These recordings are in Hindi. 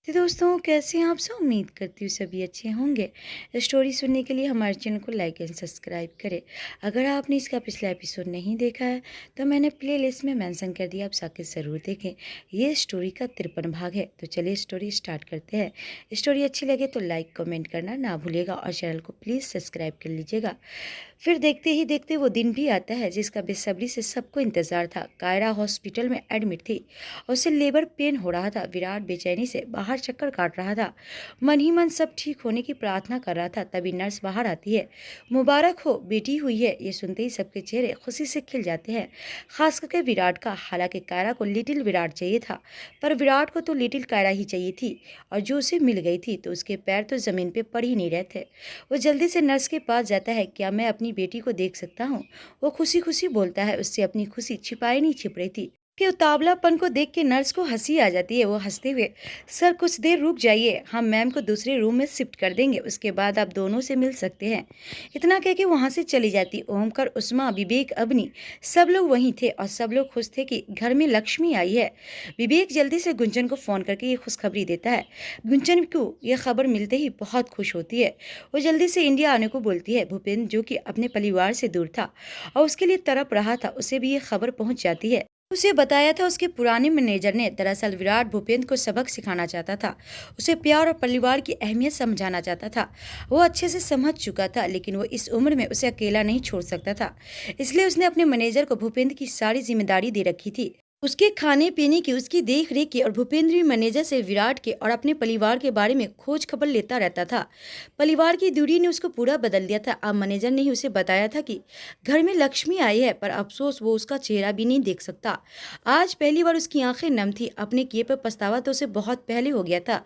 तो दोस्तों कैसे हैं आप सब। उम्मीद करती हूँ सभी अच्छे होंगे। स्टोरी सुनने के लिए हमारे चैनल को लाइक एंड सब्सक्राइब करें। अगर आपने इसका पिछला एपिसोड नहीं देखा है तो मैंने प्लेलिस्ट में मेंशन कर दिया, आप जाके ज़रूर देखें। ये स्टोरी का 53 भाग है। तो चलिए स्टोरी स्टार्ट करते हैं। स्टोरी अच्छी लगे तो लाइक कमेंट करना ना भूलिएगा और चैनल को प्लीज़ सब्सक्राइब कर लीजिएगा। फिर देखते ही देखते वो दिन भी आता है जिसका बेसब्री से सबको इंतज़ार था। कायरा हॉस्पिटल में एडमिट थी और उसे लेबर पेन हो रहा था। विराट बेचैनी से बाहर चक्कर काट रहा था। मन ही मन सब ठीक होने की प्रार्थना कर रहा था। तभी नर्स बाहर आती है। मुबारक हो, बेटी हुई है। ये सुनते ही सबके चेहरे खुशी से खिल जाते हैं, खास करके विराट का। हालांकि कायरा को लिटिल विराट चाहिए था, पर विराट को तो लिटिल कायरा ही चाहिए थी। और जो उसे मिल गई थी तो उसके पैर तो ज़मीन पे पड़ ही नहीं रहे थे। वो जल्दी से नर्स के पास जाता है। क्या मैं अपनी बेटी को देख सकता हूँ? वो खुशी खुशी बोलता है। उससे अपनी खुशी छिपाई नहीं छिप रही थी कि उतावलापन को देख के नर्स को हंसी आ जाती है। वो हंसते हुए, सर कुछ देर रुक जाइए, हम मैम को दूसरे रूम में शिफ्ट कर देंगे, उसके बाद आप दोनों से मिल सकते हैं। इतना कह के वहाँ से चली जाती। ओमकर, उस्मा, विवेक, अवनी सब लोग वहीं थे और सब लोग खुश थे कि घर में लक्ष्मी आई है। विवेक जल्दी से गुंजन को फ़ोन करके ये खुशखबरी देता है। गुंजन को यह खबर मिलते ही बहुत खुश होती है। वो जल्दी से इंडिया आने को बोलती है। भूपेंद्र, जो कि अपने परिवार से दूर था और उसके लिए तड़प रहा था, उसे भी ये खबर पहुंच जाती है। उसे बताया था उसके पुराने मैनेजर ने। दरअसल विराट भूपेंद्र को सबक सिखाना चाहता था, उसे प्यार और परिवार की अहमियत समझाना चाहता था। वो अच्छे से समझ चुका था, लेकिन वो इस उम्र में उसे अकेला नहीं छोड़ सकता था। इसलिए उसने अपने मैनेजर को भूपेंद्र की सारी जिम्मेदारी दे रखी थी, उसके खाने पीने की, उसकी देख रेख की। और भूपेंद्र भी मैनेजर से विराट के और अपने परिवार के बारे में खोज खबर लेता रहता था। परिवार की दूरी ने उसको पूरा बदल दिया था। अब मैनेजर ने ही उसे बताया था कि घर में लक्ष्मी आई है, पर अफसोस वो उसका चेहरा भी नहीं देख सकता। आज पहली बार उसकी आंखें नम थी। अपने किए पर पछतावा तो उसे बहुत पहले हो गया था,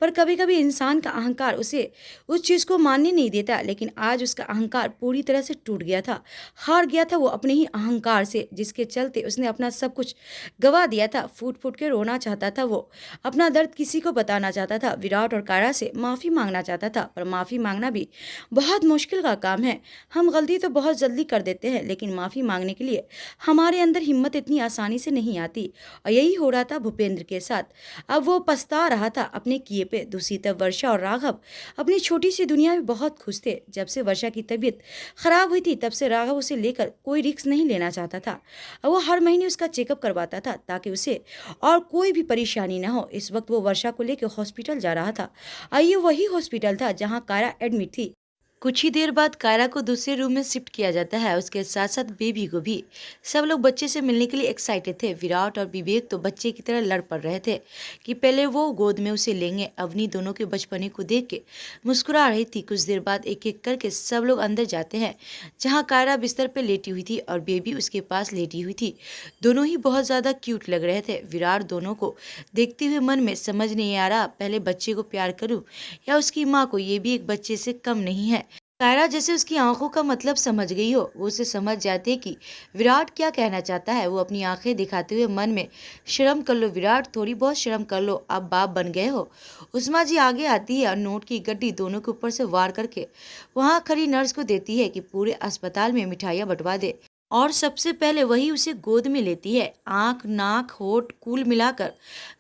पर कभी कभी इंसान का अहंकार उसे उस चीज़ को मानने नहीं देता। लेकिन आज उसका अहंकार पूरी तरह से टूट गया था। हार गया था वो अपने ही अहंकार से, जिसके चलते उसने अपना सब कुछ गवा दिया था। फूट फूट के रोना चाहता था वो, अपना दर्द किसी को बताना चाहता था। विराट और कायरा से माफ़ी मांगना चाहता था, पर माफ़ी मांगना भी बहुत मुश्किल का काम है। हम गलती तो बहुत जल्दी कर देते हैं, लेकिन माफ़ी मांगने के लिए हमारे अंदर हिम्मत इतनी आसानी से नहीं आती। और यही हो रहा था भूपेंद्र के साथ। अब वो पछता रहा था अपने किए पे। दूसरी तरफ वर्षा और राघव अपनी छोटी सी दुनिया में बहुत खुश थे। जब से वर्षा की तबीयत खराब हुई थी, तब से राघव उसे लेकर कोई रिस्क नहीं लेना चाहता था। और वो हर महीने उसका चेकअप करवाता था, ताकि उसे और कोई भी परेशानी ना हो। इस वक्त वो वर्षा को लेकर हॉस्पिटल जा रहा था। आइए, वही हॉस्पिटल था जहां कायरा एडमिट थी। कुछ ही देर बाद कायरा को दूसरे रूम में शिफ्ट किया जाता है, उसके साथ साथ बेबी को भी। सब लोग बच्चे से मिलने के लिए एक्साइटेड थे। विराट और विवेक तो बच्चे की तरह लड़ पड़ रहे थे कि पहले वो गोद में उसे लेंगे। अवनी दोनों के बचपने को देख के मुस्कुरा रही थी। कुछ देर बाद एक एक करके सब लोग अंदर जाते हैं, जहाँ कायरा बिस्तर पर लेटी हुई थी और बेबी उसके पास लेटी हुई थी। दोनों ही बहुत ज़्यादा क्यूट लग रहे थे। विराट दोनों को देखते हुए मन में समझ नहीं आ रहा, पहले बच्चे को प्यार करूं या उसकी माँ को। ये भी एक बच्चे से कम नहीं है। कायरा जैसे उसकी आंखों का मतलब समझ गई हो। वो उसे समझ जाते कि विराट क्या कहना चाहता है। वो अपनी आंखें दिखाते हुए मन में, शर्म कर लो विराट, थोड़ी बहुत शर्म कर लो, आप बाप बन गए हो। उस्मा जी आगे आती है और नोट की गड्डी दोनों के ऊपर से वार करके वहां खड़ी नर्स को देती है कि पूरे अस्पताल में मिठाइयाँ बंटवा दे। और सबसे पहले वही उसे गोद में लेती है। आंख, नाक, होठ कुल मिलाकर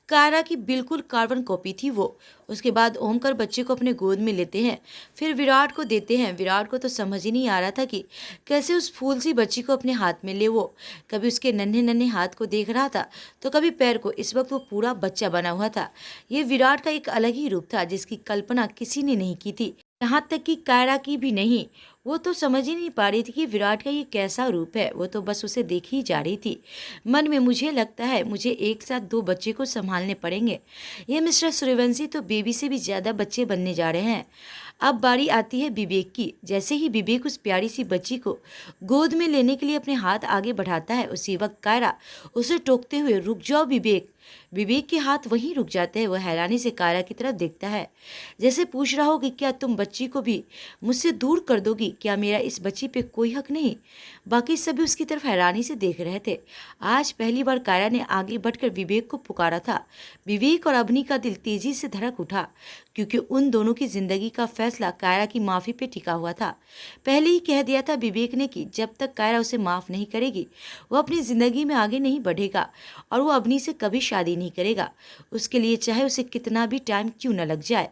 कायरा की बिल्कुल कार्बन कॉपी थी वो। उसके बाद ओमकर बच्चे को अपने गोद में लेते हैं, फिर विराट को देते हैं। विराट को तो समझ ही नहीं आ रहा था कि कैसे उस फूल सी बच्ची को अपने हाथ में ले। वो कभी उसके नन्हे नन्हे हाथ को देख रहा था तो कभी पैर को। इस वक्त वो पूरा बच्चा बना हुआ था। ये विराट का एक अलग ही रूप था, जिसकी कल्पना किसी ने नहीं की थी, यहाँ तक कि कायरा की भी नहीं। वो तो समझ ही नहीं पा रही थी कि विराट का ये कैसा रूप है। वो तो बस उसे देख ही जा रही थी। मन में, मुझे लगता है मुझे एक साथ दो बच्चे को संभालने पड़ेंगे। ये मिस्टर सूर्यवंशी तो बेबी से भी ज़्यादा बच्चे बनने जा रहे हैं। अब बारी आती है विवेक की। जैसे ही विवेक उस प्यारी सी बच्ची को गोद में लेने के लिए अपने हाथ आगे बढ़ाता है, उसी वक्त कायरा उसे टोकते हुए, रुक जाओ विवेक। विवेक के हाथ वहीं रुक जाते हैं। वह हैरानी से कायरा की तरफ देखता है, जैसे पूछ रहा हो कि क्या तुम बच्ची को भी मुझसे दूर कर दोगी? क्या मेरा इस बच्ची पे कोई हक नहीं? बाकी सभी उसकी तरफ हैरानी से देख रहे थे। आज पहली बार कायरा ने आगे बढ़कर विवेक को पुकारा था। विवेक और अवनी का दिल तेजी से धड़क उठा, क्योंकि उन दोनों की जिंदगी का फैसला कायरा की माफ़ी पे टिका हुआ था। पहले ही कह दिया था विवेक ने कि जब तक कायरा उसे माफ़ नहीं करेगी, वो अपनी ज़िंदगी में आगे नहीं बढ़ेगा और वो अवनी से कभी शादी नहीं करेगा, उसके लिए चाहे उसे कितना भी टाइम क्यों न लग जाए।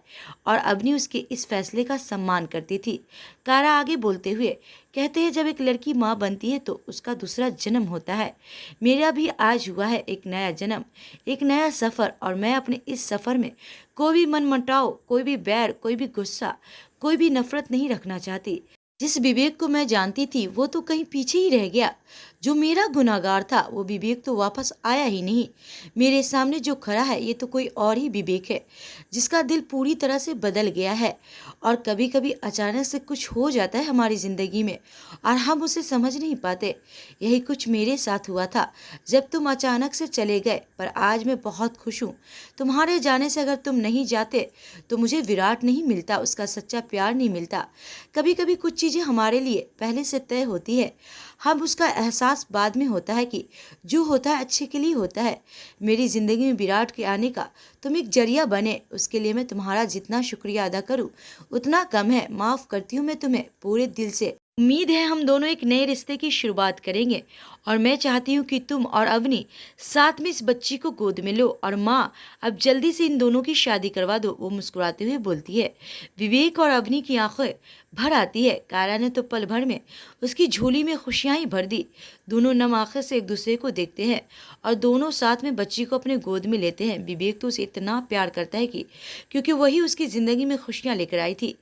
और अवनी उसके इस फैसले का सम्मान करती थी। कारा आगे बोलते हुए कहते हैं, जब एक लड़की माँ बनती है तो उसका दूसरा जन्म होता है। मेरा भी आज हुआ है एक नया जन्म, एक नया सफ़र, और मैं अपने इस सफ़र में कोई भी मनमुटाव, कोई भी बैर, कोई भी गुस्सा, कोई भी नफरत नहीं रखना चाहती। जिस विवेक को मैं जानती थी वो तो कहीं पीछे ही रह गया। जो मेरा गुनाहगार था वो विवेक तो वापस आया ही नहीं। मेरे सामने जो खड़ा है ये तो कोई और ही विवेक है, जिसका दिल पूरी तरह से बदल गया है। और कभी कभी अचानक से कुछ हो जाता है हमारी ज़िंदगी में और हम उसे समझ नहीं पाते। यही कुछ मेरे साथ हुआ था जब तुम अचानक से चले गए। पर आज मैं बहुत खुश हूँ। तुम्हारे जाने से अगर तुम नहीं जाते तो मुझे विराट नहीं मिलता, उसका सच्चा प्यार नहीं मिलता। कभी कभी कुछ चीज़ें हमारे लिए पहले से तय होती है, हम उसका एहसास बाद में होता है कि जो होता है अच्छे के लिए होता है। मेरी ज़िंदगी में विराट के आने का तुम एक जरिया बने, उसके लिए मैं तुम्हारा जितना शुक्रिया अदा करूं उतना कम है। माफ़ करती हूँ मैं तुम्हें पूरे दिल से। उम्मीद है हम दोनों एक नए रिश्ते की शुरुआत करेंगे और मैं चाहती हूँ कि तुम और अवनी साथ में इस बच्ची को गोद में लो। और माँ, अब जल्दी से इन दोनों की शादी करवा दो, वो मुस्कुराते हुए बोलती है। विवेक और अवनी की आंखें भर आती है। कारा ने तो पल भर में उसकी झोली में खुशियाँ ही भर दी। दोनों नम आंखें से एक दूसरे को देखते हैं और दोनों साथ में बच्ची को अपने गोद में लेते हैं। विवेक तो उसे इतना प्यार करता है कि क्योंकि वही उसकी ज़िंदगी में खुशियाँ लेकर आई थी।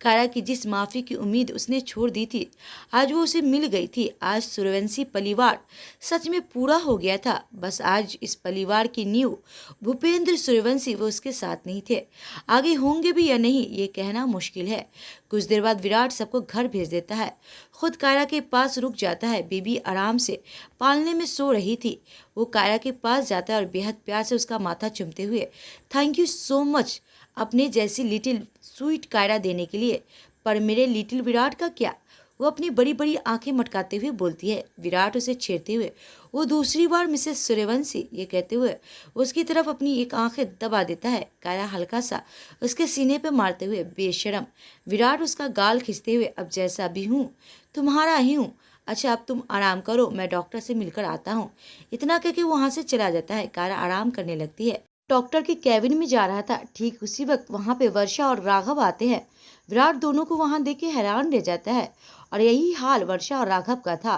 कारा की जिस माफ़ी की उम्मीद उसने छोड़ दी थी आज वो उसे मिल गई थी। आज सूर्यवंशी परिवार सच में पूरा हो गया था। बस आज इस परिवार की नींव भूपेंद्र सूर्यवंशी वो उसके साथ नहीं थे। आगे होंगे भी या नहीं ये कहना मुश्किल है। कुछ देर बाद विराट सबको घर भेज देता है, खुद कायरा के पास रुक जाता है। बेबी आराम से पालने में सो रही थी। वो कायरा के पास जाता है और बेहद प्यार से उसका माथा चूमते हुए थैंक यू सो मच अपने जैसी लिटिल स्वीट कायरा देने के लिए। पर मेरे लिटिल विराट का क्या? वो अपनी बड़ी बड़ी आंखें मटकाते हुए बोलती है। विराट उसे छेड़ते हुए वो दूसरी बार मिसेस सूर्यवंशी ये कहते हुए उसकी तरफ अपनी एक आंखें दबा देता है। कायरा हल्का सा उसके सीने पे मारते हुए बेशरम। विराट उसका गाल खींचते हुए अब जैसा भी हूँ तुम्हारा ही हूँ। अच्छा अब तुम आराम करो, मैं डॉक्टर से मिलकर आता हूँ। इतना कह के वहाँ से चला जाता है। कायरा आराम करने लगती है। डॉक्टर के कैबिन में जा रहा था, ठीक उसी वक्त वहाँ पे वर्षा और राघव आते हैं। विराट दोनों को वहाँ देख के हैरान रह जाता है और यही हाल वर्षा और राघव का था।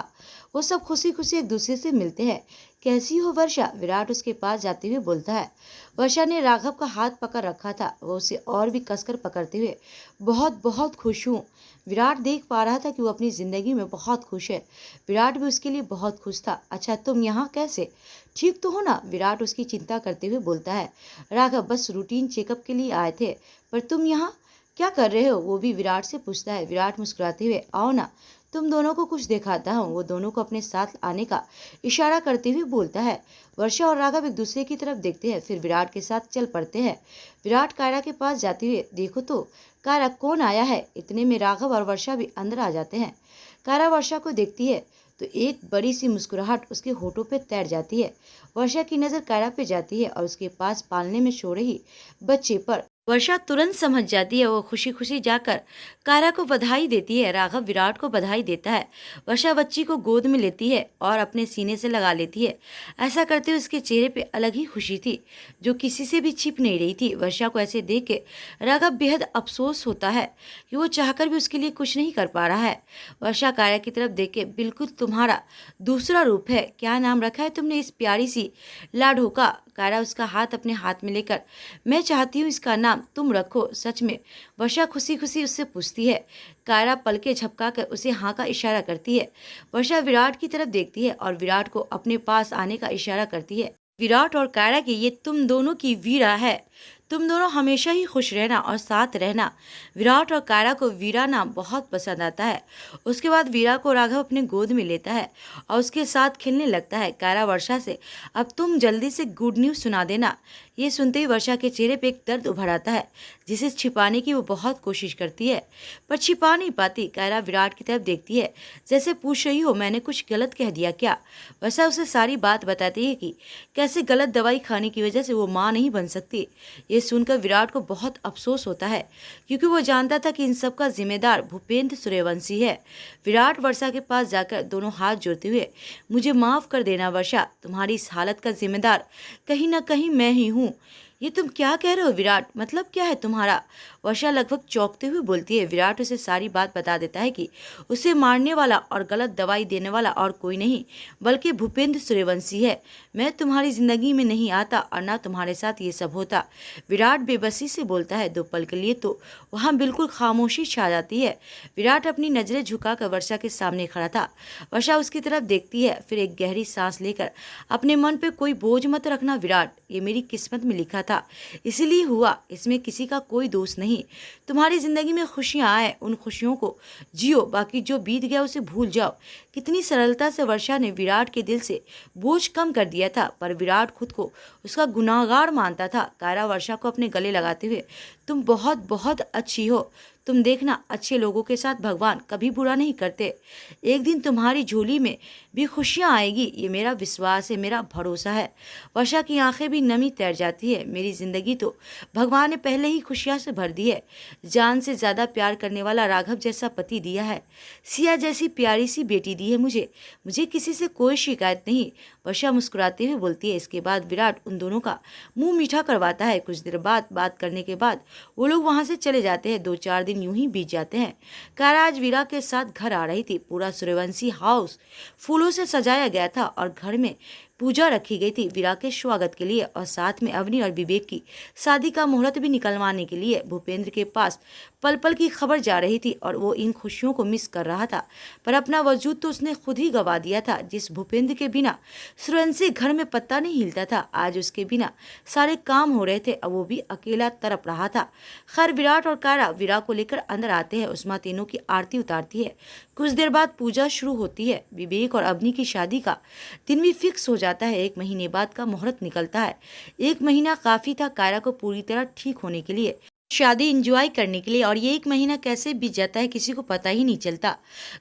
वो सब खुशी खुशी एक दूसरे से मिलते हैं। कैसी हो वर्षा? विराट उसके पास जाते हुए बोलता है। वर्षा ने राघव का हाथ पकड़ रखा था, वो उसे और भी कसकर पकड़ते हुए बहुत बहुत खुश हूँ। विराट देख पा रहा था कि वो अपनी ज़िंदगी में बहुत खुश है। विराट भी उसके लिए बहुत खुश था। अच्छा तुम यहाँ कैसे, ठीक तो हो ना? विराट उसकी चिंता करते हुए बोलता है। राघव बस रूटीन चेकअप के लिए आए थे, पर तुम यहाँ क्या कर रहे हो? वो भी विराट से पूछता है। विराट मुस्कुराते हुए, आओ ना तुम दोनों को कुछ दिखाता हूँ। वो दोनों को अपने साथ आने का इशारा करते हुए बोलता है। वर्षा और राघव एक दूसरे की तरफ देखते हैं, फिर विराट के साथ चल पड़ते हैं। विराट कायरा के पास जाते हुए, देखो तो कायरा कौन आया है। इतने में राघव और वर्षा भी अंदर आ जाते हैं। कायरा वर्षा को देखती है तो एक बड़ी सी मुस्कुराहट उसके होठों पे तैर जाती है। वर्षा की नज़र कायरा पे जाती है और उसके पास पालने में सो रही बच्चे पर। वर्षा तुरंत समझ जाती है। वो खुशी खुशी जाकर कायरा को बधाई देती है। राघव विराट को बधाई देता है। वर्षा बच्ची को गोद में लेती है और अपने सीने से लगा लेती है। ऐसा करते हुए उसके चेहरे पे अलग ही खुशी थी जो किसी से भी छिप नहीं रही थी। वर्षा को ऐसे देख के राघव बेहद अफसोस होता है कि वो चाहकर भी उसके लिए कुछ नहीं कर पा रहा है। वर्षा कायरा की तरफ देख के, बिल्कुल तुम्हारा दूसरा रूप है। क्या नाम रखा है तुमने इस प्यारी सी लाडो का? कायरा उसका हाथ अपने हाथ में लेकर, मैं चाहती हूँ इसका नाम तुम रखो। सच में? वर्षा खुशी खुशी उससे पूछती है। कायरा पलके झपका कर उसे हाँ का इशारा करती है। वर्षा विराट की तरफ देखती है और विराट को अपने पास आने का इशारा करती है। विराट और कायरा की ये तुम दोनों की वीरा है। तुम दोनों हमेशा ही खुश रहना और साथ रहना। विराट और कायरा को वीरा नाम बहुत पसंद आता है। उसके बाद वीरा को राघव अपने गोद में लेता है और उसके साथ खेलने लगता है। कायरा वर्षा से, अब तुम जल्दी से गुड न्यूज़ सुना देना। ये सुनते ही वर्षा के चेहरे पे एक दर्द उभर आता है जिसे छिपाने की वो बहुत कोशिश करती है पर छिपा नहीं पाती। कायरा विराट की तरफ देखती है जैसे पूछ रही हो मैंने कुछ गलत कह दिया क्या? वर्षा उसे सारी बात बताती है कि कैसे गलत दवाई खाने की वजह से वो माँ नहीं बन सकती। ये सुनकर विराट को बहुत अफसोस होता है, क्योंकि वो जानता था कि इन सब का जिम्मेदार भूपेंद्र सूर्यवंशी है। विराट वर्षा के पास जाकर दोनों हाथ जोड़ते हुए, मुझे माफ कर देना वर्षा, तुम्हारी इस हालत का जिम्मेदार कहीं ना कहीं मैं ही हूँ। ये तुम क्या कह रहे हो विराट, मतलब क्या है तुम्हारा? वर्षा लगभग चौंकते हुए बोलती है। विराट उसे सारी बात बता देता है कि उसे मारने वाला और गलत दवाई देने वाला और कोई नहीं बल्कि भूपेंद्र सूर्यवंशी है। मैं तुम्हारी जिंदगी में नहीं आता और ना तुम्हारे साथ ये सब होता। विराट बेबसी से बोलता है। 2 पल के लिए तो वहाँ बिल्कुल खामोशी छा जाती है। विराट अपनी नजरें झुकाकर वर्षा के सामने खड़ा था। वर्षा उसकी तरफ देखती है, फिर एक गहरी सांस लेकर, अपने मन पे कोई बोझ मत रखना विराट, ये मेरी किस्मत में लिखा था, इसीलिए हुआ, इसमें किसी का कोई दोष नहीं। तुम्हारी जिंदगी में खुशियां आए, उन खुशियों को जियो, बाकी जो बीत गया उसे भूल जाओ। कितनी सरलता से वर्षा ने विराट के दिल से बोझ कम कर दिया था, पर विराट खुद को उसका गुनाहगार मानता था। कायरा वर्षा को अपने गले लगाते हुए, तुम बहुत बहुत अच्छी हो, तुम देखना, अच्छे लोगों के साथ भगवान कभी बुरा नहीं करते। एक दिन तुम्हारी झोली में भी खुशियां आएगी, ये मेरा विश्वास है, मेरा भरोसा है। वर्षा की आंखें भी नमी तैर जाती है। मेरी जिंदगी तो भगवान ने पहले ही खुशियां से भर दी है। जान से ज्यादा प्यार करने वाला राघव जैसा पति दिया है, सिया जैसी प्यारी सी बेटी दी है मुझे। मुझे किसी से कोई शिकायत नहीं, वर्षा मुस्कुराते हुए बोलती है। इसके बाद विराट उन दोनों का मुंह मीठा करवाता है। कुछ देर बाद बात करने के बाद वो लोग वहां से चले जाते हैं। 2-4 दिन यूं ही बीत जाते हैं। कायरा आज वीरा के साथ घर आ रही थी। पूरा सूर्यवंशी हाउस फूलों से सजाया गया था और घर में पूजा रखी गई थी वीरा के स्वागत के लिए, और साथ में अवनी और विवेक की शादी का मुहूर्त भी निकलवाने के लिए। भूपेंद्र के पास पल पल की खबर जा रही थी और वो इन खुशियों को मिस कर रहा था, पर अपना वजूद तो उसने खुद ही गवा दिया था। जिस भूपेंद्र के बिना सूर्यवंशी घर में पत्ता नहीं हिलता था, आज उसके बिना सारे काम हो रहे थे और वो भी अकेला तड़प रहा था। खैर, विराट और कायरा वीरा को लेकर अंदर आते हैं। उस्मा तीनों की आरती उतारती है। कुछ देर बाद पूजा शुरू होती है। विवेक और अवनी की शादी का दिन भी फिक्स हो जाता है। 1 महीने बाद का मुहूर्त निकलता है। 1 महीना काफी था कायरा को पूरी तरह ठीक होने के लिए, शादी एंजॉय करने के लिए, और ये 1 महीना कैसे बीत जाता है किसी को पता ही नहीं चलता।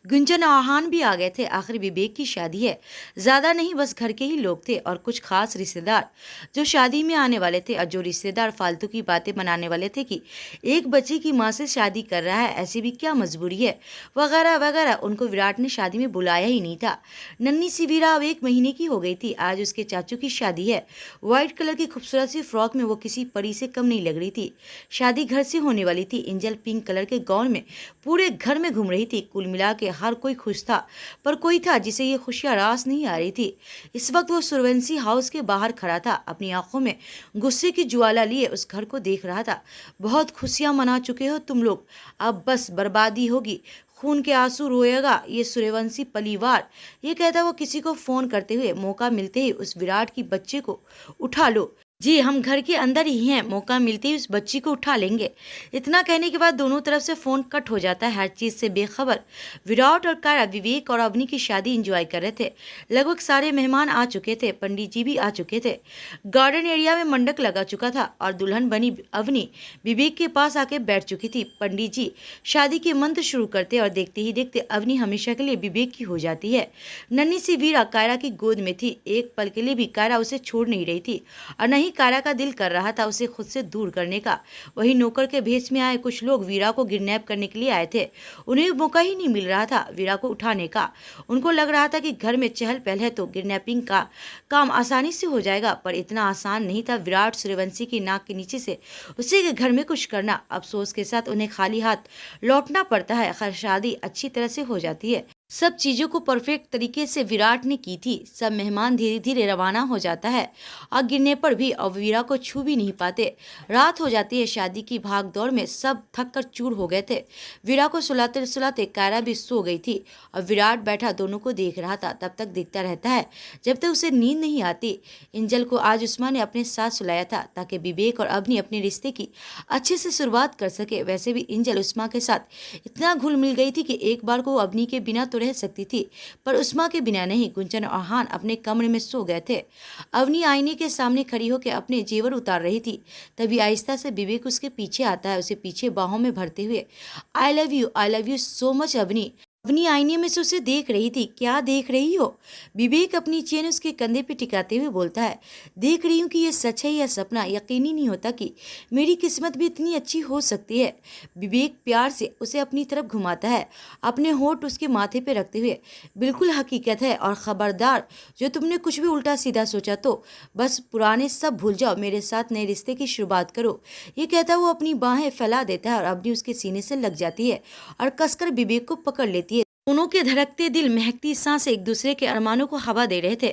गुंजन और आहान भी आ गए थे। आखिर विवेक की शादी है, ज्यादा नहीं, बस घर के ही लोग थे और कुछ खास रिश्तेदार जो शादी में आने वाले थे, और जो रिश्तेदार फालतू की बातें बनाने वाले थे कि एक बच्ची की माँ से शादी कर रहा है, ऐसी भी क्या मजबूरी है, वगैरह वगैरह। उनको विराट ने शादी में बुलाया ही नहीं था। नन्ही सी वीरा अब 1 महीने की हो गई थी। आज उसके चाचू की शादी है। व्हाइट कलर की खूबसूरत सी फ्रॉक में वो किसी परी से कम नहीं लग रही थी। शादी घर से होने वाली थी। एंजल पिंक कलर के गाउन में पूरे घर में घूम रही थी। कुल मिला के हर कोई खुश था, पर कोई था जिसे ये खुशियां रास नहीं आ रही थी। इस वक्त वो सूर्यवंशी हाउस के बाहर खड़ा था, अपनी आंखों में गुस्से की ज्वाला लिए उस घर को देख रहा था। बहुत खुशियां मना चुके हो तुम लोग, अब बस बर्बादी होगी, खून के आंसू रोएगा ये सूर्यवंशी परिवार। ये कहता वो किसी को फोन करते हुए, मौका मिलते ही उस विराट की बच्चे को उठा लो। जी, हम घर के अंदर ही हैं, मौका मिलते ही उस बच्ची को उठा लेंगे। इतना कहने के बाद दोनों तरफ से फोन कट हो जाता है। हर चीज से बेखबर विराट और कायरा विवेक और अवनी की शादी एंजॉय कर रहे थे। लगभग सारे मेहमान आ चुके थे, पंडित जी भी आ चुके थे। गार्डन एरिया में मंडप लगा चुका था और दुल्हन बनी अवनी विवेक के पास आके बैठ चुकी थी। पंडित जी शादी के मंत्र शुरू करते और देखते ही देखते अवनी हमेशा के लिए विवेक की हो जाती है। नन्ही सी वीरा कायरा की गोद में थी। एक पल के लिए भी कायरा उसे छोड़ नहीं रही थी और नहीं कायरा का दिल कर रहा था उसे खुद से दूर करने का। वही नौकर के भेष में आए कुछ लोग वीरा को किडनैप करने के लिए आए थे। उन्हें मौका ही नहीं मिल रहा था वीरा को उठाने का। उनको लग रहा था कि घर में चहल पहल है तो किडनैपिंग का काम आसानी से हो जाएगा, पर इतना आसान नहीं था विराट सूर्यवंशी की नाक के नीचे से उसी के घर में कुछ करना। अफसोस के साथ उन्हें खाली हाथ लौटना पड़ता है। खैर, शादी अच्छी तरह से हो जाती है। सब चीजों को परफेक्ट तरीके से विराट ने की थी। सब मेहमान धीरे धीरे रवाना हो जाता है और गिरने पर भी अब वीरा को छू भी नहीं पाते। रात हो जाती है। शादी की भाग दौड़ में सब थक कर चूर हो गए थे। वीरा को सुलाते सुलाते कायरा भी सो गई थी और विराट बैठा दोनों को देख रहा था। तब तक देखता रहता है जब तक उसे नींद नहीं आती। एंजल को आज उस्मा ने अपने साथ सुलाया था ताकि विवेक और अवनी अपने रिश्ते की अच्छे से शुरुआत कर सके। वैसे भी एंजल उस्मा के साथ इतना घुल मिल गई थी कि एक बार को वो अवनी के बिना तो रह सकती थी, पर उस्मा के बिना नहीं। गुंजन और आहान अपने कमरे में सो गए थे। अवनी आईने के सामने खड़ी होकर अपने जेवर उतार रही थी। तभी आहिस्ता से विवेक उसके पीछे आता है, उसे पीछे बाहों में भरते हुए, I love you so much Avni. Avni आईने में से उसे देख रही थी। क्या देख रही हो? विवेक अपनी चेन उसके कंधे पे टिकाते हुए बोलता है। देख रही हूँ कि ये सच है या सपना। यकीन ही नहीं होता कि मेरी किस्मत भी इतनी अच्छी हो सकती है। विवेक प्यार से उसे अपनी तरफ घुमाता है, अपने होठ उसके माथे पे रखते हुए। बिल्कुल हकीकत है, और खबरदार जो तुमने कुछ भी उल्टा सीधा सोचा तो बस पुराने सब भूल जाओ, मेरे साथ नए रिश्ते की शुरुआत करो। ये कहता वो अपनी बाहें फैला देता है और अवनी उसके सीने से लग जाती है और कसकर विवेक को पकड़ लेती है। दोनों के धड़कते दिल, महकती सांसें एक दूसरे के अरमानों को हवा दे रहे थे।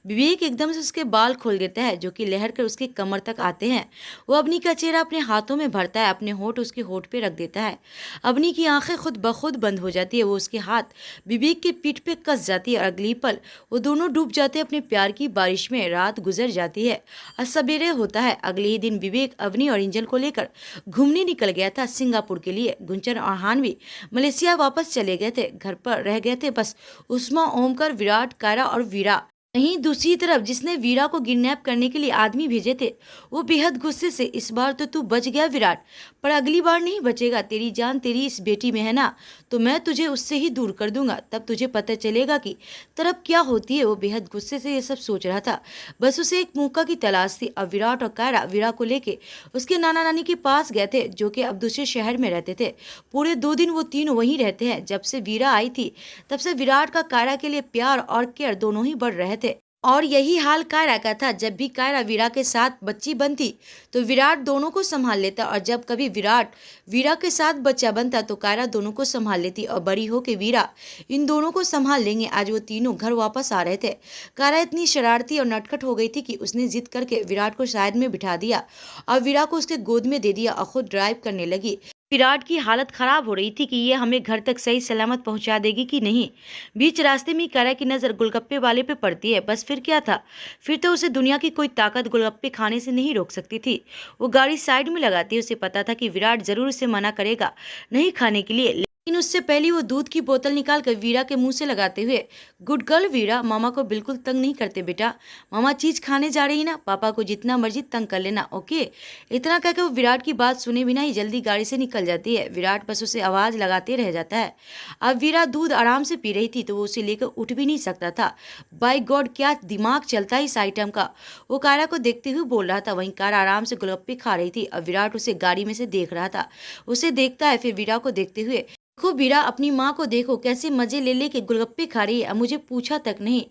विवेक एकदम से उसके बाल खोल देता है, जो कि लहर कर उसकी कमर तक आते हैं। वो अवनी का चेहरा अपने हाथों में भरता है, अपने होठ उसके होठ पे रख देता है। अवनी की आंखें खुद ब खुद बंद हो जाती है। वो उसके हाथ विवेक के पीठ पे कस जाती है और अगली पल वो दोनों डूब जाते हैं अपने प्यार की बारिश में। रात गुजर जाती है और सवेरे होता है। अगले ही दिन विवेक अवनी और इंजन को लेकर घूमने निकल गया था सिंगापुर के लिए। गुंचन और हानवी मलेशिया वापस चले गए थे। घर पर रह गए थे बस उस्मा, ओमकर, विराट, कायरा और वीरा। वहीं दूसरी तरफ जिसने वीरा को किडनैप करने के लिए आदमी भेजे थे, वो बेहद गुस्से से, इस बार तो तू बच गया विराट, पर अगली बार नहीं बचेगा। तेरी जान तेरी इस बेटी में है ना, तो मैं तुझे उससे ही दूर कर दूंगा, तब तुझे पता चलेगा कि तरफ क्या होती है। वो बेहद गुस्से से ये सब सोच रहा था। बस उसे एक मौका की तलाश थी। अब विराट और कायरा वीरा को लेके उसके नाना नानी के पास गए थे, जो कि अब दूसरे शहर में रहते थे। पूरे 2 दिन वो तीनों वहीं रहते हैं। जब से वीरा आई थी तब से विराट का कायरा के लिए प्यार और केयर दोनों ही बढ़ रहे थे। और यही हाल कायरा का था। जब भी कायरा वीरा के साथ बच्ची बनती तो विराट दोनों को संभाल लेता, और जब कभी विराट वीरा के साथ बच्चा बनता तो कायरा दोनों को संभाल लेती। और बड़ी हो के वीरा इन दोनों को संभाल लेंगे। आज वो तीनों घर वापस आ रहे थे। कायरा इतनी शरारती और नटखट हो गई थी कि उसने जिद करके विराट को साइड में बिठा दिया और वीरा को उसके गोद में दे दिया और खुद ड्राइव करने लगी। विराट की हालत खराब हो रही थी कि ये हमें घर तक सही सलामत पहुंचा देगी कि नहीं। बीच रास्ते में कायरा की नजर गोलगप्पे वाले पे पड़ती है। बस फिर क्या था, फिर तो उसे दुनिया की कोई ताकत गोलगप्पे खाने से नहीं रोक सकती थी। वो गाड़ी साइड में लगाती। उसे पता था कि विराट जरूर उसे मना करेगा नहीं खाने के लिए, लेकिन उससे पहले वो दूध की बोतल निकाल कर वीरा के मुंह से लगाते हुए, गुड गर्ल वीरा, मामा को बिल्कुल तंग नहीं करते बेटा। मामा चीज खाने जा रही ना, पापा को जितना मर्जी तंग कर लेना, ओके। इतना कहकर वो विराट की बात सुने बिना ही जल्दी गाड़ी से निकल जाती है। विराट बस उसे आवाज लगाते रह जाता है। अब वीरा दूध आराम से पी रही थी तो वो उसे लेकर उठ भी नहीं सकता था। बाय गॉड, क्या दिमाग चलता है इस आइटम का, वो कायरा को देखते हुए बोल रहा था। वहीं कायरा आराम से गोलगप्पे खा रही थी। अब विराट उसे गाड़ी में से देख रहा था। उसे देखता है, फिर वीरा को देखते हुए, देखो वीरा, अपनी माँ को देखो कैसे मजे ले के गोलगप्पे खा रही है, अब मुझे पूछा तक नहीं।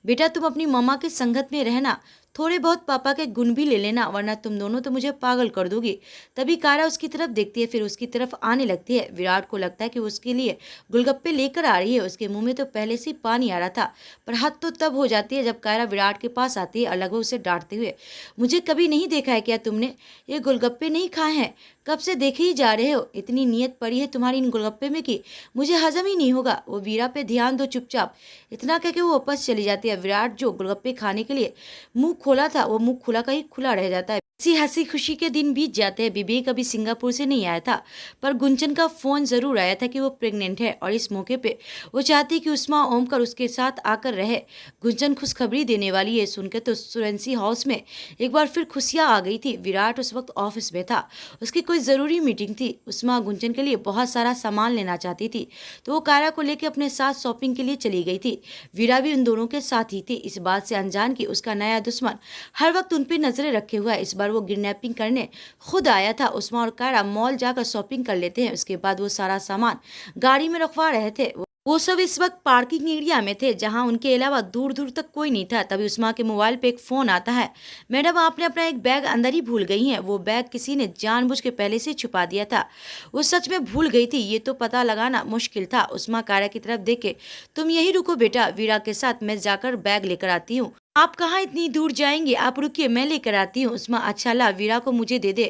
बेटा तुम अपनी मम्मा के संगत में रहना, थोड़े बहुत पापा के गुण भी ले लेना, वरना तुम दोनों तो मुझे पागल कर दोगी। तभी कायरा उसकी तरफ देखती है, फिर उसकी तरफ आने लगती है। विराट को लगता है कि वो उसके लिए गोलगप्पे लेकर आ रही है। उसके मुंह में तो पहले से पानी आ रहा था, पर हद तो तब हो जाती है जब कायरा विराट के पास आती है और लगभग उसे डांटते हुए, मुझे कभी नहीं देखा है क्या तुमने? ये गोलगप्पे नहीं खाए हैं? कब से देखे ही जा रहे हो? इतनी नीयत पड़ी है तुम्हारी इन गोलगप्पे में कि मुझे हजम ही नहीं होगा। वो वीरा पे ध्यान दो चुपचाप, इतना कह के वो वापस चली जाती है। विराट जो गोलगप्पे खाने के लिए मुंह खोला था, वो मुंह खुला का ही खुला रह जाता है। इसी हंसी खुशी के दिन बीत जाते हैं। विवेक अभी सिंगापुर से नहीं आया था, पर गुंचन का फोन जरूर आया था कि वो प्रेग्नेंट है, और इस मौके पे वो चाहती कि उस्मा ओमकर उसके साथ आकर रहे। गुंचन खुशखबरी देने वाली है सुनकर तो सुरेंसी हाउस में एक बार फिर खुशियां आ गई थी। विराट उस वक्त ऑफिस में था, उसकी कोई जरूरी मीटिंग थी। उस्मा गुंचन के लिए बहुत सारा सामान लेना चाहती थी, तो वो कायरा को लेकर अपने साथ शॉपिंग के लिए चली गई थी। वीरा भी उन दोनों के साथ ही थी, इस बात से अनजान कि उसका नया दुश्मन हर वक्त उन पर नजरें रखे हुआ है। इस बार वो किडनैपिंग करने खुद आया था। उस्मा और कायरा मॉल जाकर शॉपिंग कर लेते हैं, उसके बाद वो सारा सामान गाड़ी में रखवा रहे थे। वो सब इस वक्त पार्किंग एरिया में थे, जहां उनके अलावा दूर दूर तक कोई नहीं था। तभी उस्मा के मोबाइल पे एक फोन आता है। मैडम, आपने अपना एक बैग अंदर ही भूल गई हैं। वो बैग किसी ने जानबूझ के पहले से छुपा दिया था। वो सच में भूल गई थी, ये तो पता लगाना मुश्किल था। उस्मा कायरा की तरफ देखे, तुम यही रुको बेटा, वीरा के साथ मैं जाकर बैग लेकर आती हूँ। आप कहाँ इतनी दूर जाएंगे, आप रुकिए, मैं लेकर आती हूँ। उस्मा, अच्छा ला, वीरा को मुझे दे दे।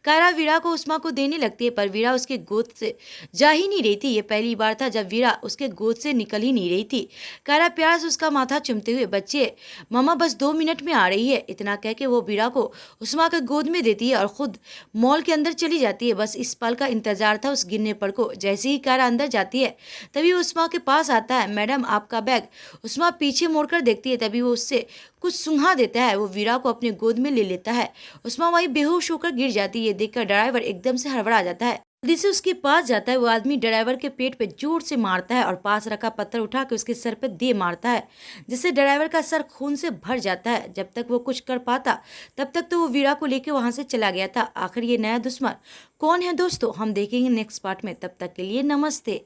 कायरा वीरा को उस्मा को देने लगती है, पर वीरा उसके गोद से जा ही नहीं रही थी। ये पहली बार था जब वीरा उसके गोद से निकल ही नहीं रही थी। कायरा प्यार से उसका माथा चूमते हुए, बच्चे, मम्मा बस 2 मिनट में आ रही है, इतना कह के वो वीरा को उस्मा के गोद में देती है और खुद मॉल के अंदर चली जाती है। बस इस पल का इंतजार था उस गिरने पर को। जैसे ही कायरा अंदर जाती है तभी वो उस्मा के पास आता है। मैडम, आपका बैग। उस्मा पीछे मुड़कर देखती है, तभी वो उससे कुछ सुंघा देता है। वो वीरा को अपने गोद में ले लेता है। उस्मा वही बेहोश होकर गिर जाती है। ये देखकर ड्राइवर एकदम से हड़बड़ा जाता है। जल्दी से उसके पास जाता है। वो आदमी ड्राइवर के पेट पे जोर से मारता है और पास रखा पत्थर उठा के उसके सर पे दे मारता है, जिससे ड्राइवर का सर खून से भर जाता है। जब तक वो कुछ कर पाता तब तक तो वो वीरा को लेके वहां से चला गया था। आखिर ये नया दुश्मन कौन है दोस्तों, हम देखेंगे नेक्स्ट पार्ट में। तब तक के लिए नमस्ते।